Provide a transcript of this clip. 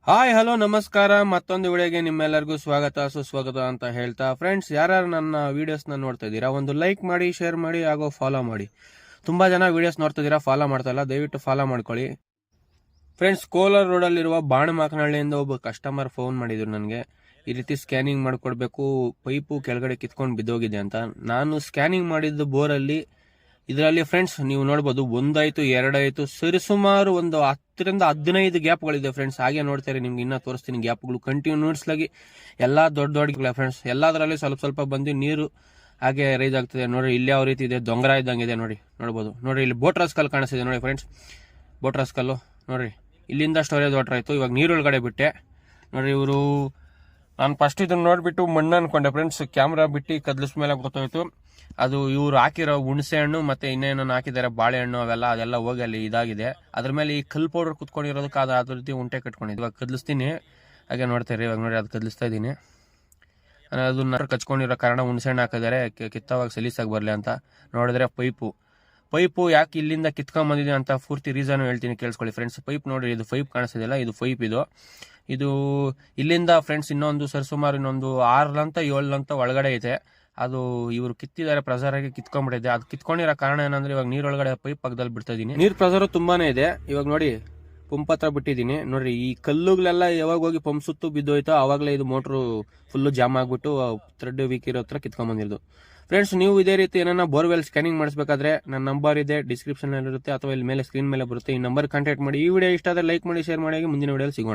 Hi hello ನಮಸ್ಕಾರ. ಮತ್ತೊಂದು ವಿಡಿಯೋಗೆ ನಿಮ್ಮೆಲ್ಲರಿಗೂ ಸ್ವಾಗತ ಸುಸ್ವಾಗತ ಅಂತ ಹೇಳ್ತಾ, ಫ್ರೆಂಡ್ಸ್ ಯಾರ್ಯಾರು ನನ್ನ ವಿಡಿಯೋಸ್ನ ನೋಡ್ತಾ ಇದ್ದೀರಾ ಒಂದು ಲೈಕ್ ಮಾಡಿ, ಶೇರ್ ಮಾಡಿ, ಹಾಗೂ ಫಾಲೋ ಮಾಡಿ. ತುಂಬಾ ಜನ ವಿಡಿಯೋಸ್ ನೋಡ್ತಾ ಇದ್ದೀರಾ, ಫಾಲೋ ಮಾಡ್ತಾ ಇಲ್ಲ, ದಯವಿಟ್ಟು ಫಾಲೋ ಮಾಡ್ಕೊಳ್ಳಿ. ಫ್ರೆಂಡ್ಸ್, ಕೋಲಾರ ರೋಡಲ್ಲಿರುವ ಬಾಣಮಾಕನಹಳ್ಳಿಯಿಂದ ಒಬ್ಬ ಕಸ್ಟಮರ್ ಫೋನ್ ಮಾಡಿದ್ರು ನನಗೆ, ಈ ರೀತಿ ಸ್ಕ್ಯಾನಿಂಗ್ ಮಾಡಿಕೊಡ್ಬೇಕು, ಪೈಪು ಕೆಳಗಡೆ ಕಿತ್ಕೊಂಡು ಬಿದ್ದೋಗಿದೆ ಅಂತ. ನಾನು ಸ್ಕ್ಯಾನಿಂಗ್ ಮಾಡಿದ್ದು ಬೋರಲ್ಲಿ, ಇದರಲ್ಲಿ ಫ್ರೆಂಡ್ಸ್ ನೀವು ನೋಡ್ಬೋದು, ಒಂದಾಯ್ತು ಎರಡಾಯ್ತು, ಸರಿಸುಮಾರು ಒಂದು 10 ರಿಂದ 15 ಗ್ಯಾಪ್ಗಳಿದೆ ಫ್ರೆಂಡ್ಸ್. ಹಾಗೆ ನೋಡ್ತಾರೆ, ನಿಮ್ಗೆ ಇನ್ನೂ ತೋರಿಸ್ತೀನಿ ಗ್ಯಾಪ್ಗಳು ಕಂಟಿನ್ಯೂಸ್ ಆಗಿ ಎಲ್ಲ ದೊಡ್ಡ ಫ್ರೆಂಡ್ಸ್. ಎಲ್ಲದರಲ್ಲಿ ಸ್ವಲ್ಪ ಸ್ವಲ್ಪ ಬಂದು ನೀರು ಹಾಗೆ ರೈಸ್ ಆಗ್ತದೆ ನೋಡಿ. ಇಲ್ಲಿ ಯಾವ ರೀತಿ ಇದೆ, ದೊಂಗರ ಇದ್ದಂಗಿದೆ ನೋಡ್ಬೋದು. ನೋಡ್ರಿ, ಇಲ್ಲಿ ಬೋಟ್ರಸ್ ಕಲ್ಲು ಕಾಣಿಸ್ತಿದೆ ನೋಡಿ ಫ್ರೆಂಡ್ಸ್, ಬೋಟ್ರಸ್ ಕಲ್ಲು ನೋಡ್ರಿ. ಇಲ್ಲಿಂದ ಸ್ಟೋರೇಜ್ ವಾಟರ್ ಆಯ್ತು, ಇವಾಗ ನೀರೊಳಗಡೆ ಬಿಟ್ಟೆ ನೋಡ್ರಿ. ಇವರು ನಾನು ಫಸ್ಟ್ ಇದನ್ನ ನೋಡ್ಬಿಟ್ಟು ಮಣ್ಣು ಅನ್ಕೊಂಡೆ ಫ್ರೆಂಡ್ಸ್, ಕ್ಯಾಮ್ರಾ ಬಿಟ್ಟು ಕದ್ಲಿಸ್ ಮೇಲೆ ಗೊತ್ತಾಯ್ತು ಅದು ಇವ್ರು ಹಾಕಿರೋ ಹುಣಸೆ ಹಣ್ಣು ಮತ್ತೆ ಇನ್ನೇನೋ ಹಾಕಿದ್ದಾರೆ, ಬಾಳೆಹಣ್ಣು ಅದೆಲ್ಲ ಹೋಗಿ ಅಲ್ಲಿ ಇದಾಗಿದೆ. ಅದ್ರ ಮೇಲೆ ಈ ಕಲ್ ಪೌಡರ್ ಕುತ್ಕೊಂಡಿರೋದಕ್ಕೆ ಅದ್ರ ರೀತಿ ಉಂಟೆ ಕಟ್ಕೊಂಡಿದ್ದು. ಇವಾಗ ಕದ್ಲಿಸ್ತೀನಿ, ಹಾಗೆ ನೋಡ್ತಾರೆ. ಇವಾಗ ನೋಡಿ, ಅದು ಕದ್ಲಿಸ್ತಾ ಇದ್ದೀನಿ. ಅದನ್ನ ಕಚ್ಕೊಂಡಿರೋ ಕಾರಣ ಹುಣಸೆ ಹಣ್ಣು ಹಾಕಿದ್ದಾರೆ, ಕಿತ್ತವಾಗ ಸಲೀಸಾಗಿ ಬರಲಿ ಅಂತ. ನೋಡಿದ್ರೆ ಪೈಪು ಯಾಕೆ ಇಲ್ಲಿಂದ ಕಿತ್ಕೊಂಡ್ ಬಂದಿದೆ ಅಂತ ಪೂರ್ತಿ ರೀಸನ್ ಹೇಳ್ತೀನಿ, ಕೇಳಿಸ್ಕೊಳ್ಳಿ ಫ್ರೆಂಡ್ಸ್. ಪೈಪ್ ನೋಡಿ, ಇದು ಪೈಪ್ ಕಾಣಿಸ್ತಿದೆಯಲ್ಲ, ಇದು ಪೈಪ್. ಇದು ಇಲ್ಲಿಂದ ಫ್ರೆಂಡ್ಸ್ ಇನ್ನೊಂದು ಸರಿಸುಮಾರು ಇನ್ನೊಂದು 6 ಲಂತ 7 ಲಂತ ಒಳಗಡೆ ಐತೆ. ಅದು ಇವರು ಕಿತ್ತಿದ್ದಾರೆ, ಪ್ರೆಸರ್ ಆಗಿ ಕಿತ್ಕೊಂಡ್ಬಿಟ್ಟಿದೆ. ಅದು ಕಿತ್ಕೊಂಡಿರೋ ಕಾರಣ ಏನಂದ್ರೆ, ಇವಾಗ ನೀರೊಳಗಡೆ ಪೈಪ್ ಪಕ್ಕದಲ್ಲಿ ಬಿಡ್ತಾ ಇದೀನಿ. ನೀರ್ ಪ್ರೆಸರ್ ತುಂಬಾನೇ ಇದೆ. ಇವಾಗ ನೋಡಿ, ಪಂಪ್ ಹತ್ರ ಬಿಟ್ಟಿದ್ದೀನಿ ನೋಡ್ರಿ. ಈ ಕಲ್ಲುಗಳೆಲ್ಲ ಯಾವಾಗ ಹೋಗಿ ಪಂಪ್ ಸುತ್ತು ಬಿದ್ದೋಯ್ತೋ ಆವಾಗಲೇ ಇದು ಮೋಟ್ರು ಫುಲ್ಲು ಜಾಮ್ ಆಗ್ಬಿಟ್ಟು ಥ್ರೆಡ್ ವೀಕ್ ಇರೋ ಹತ್ರ ಕಿತ್ಕೊಂಡ್ ಬಂದಿರೋದು. ಫ್ರೆಂಡ್ಸ್, ನೀವು ಇದೇ ರೀತಿ ಏನನ್ನ ಬೋರ್ವೆಲ್ ಸ್ಕ್ಯಾನಿಂಗ್ ಮಾಡಿಸಬೇಕಾದ್ರೆ ನನ್ನ ನಂಬರ್ ಇದೆ, ಡಿಸ್ಕ್ರಿಪ್ಷನ್ ಇರುತ್ತೆ ಅಥವಾ ಇಲ್ಲಿ ಮೇಲೆ ಸ್ಕ್ರೀನ್ ಮೇಲೆ ಬರುತ್ತೆ. ಈ ನಂಬರ್ ಕಾಂಟ್ಯಾಕ್ಟ್ ಮಾಡಿ. ಈ ವಿಡಿಯೋ ಇಷ್ಟ ಆದರೆ ಲೈಕ್ ಮಾಡಿ, ಶೇರ್ ಮಾಡಿ. ಮುಂದಿನ ವಿಡಿಯೋಲಿ ಸಿಗೋಣ.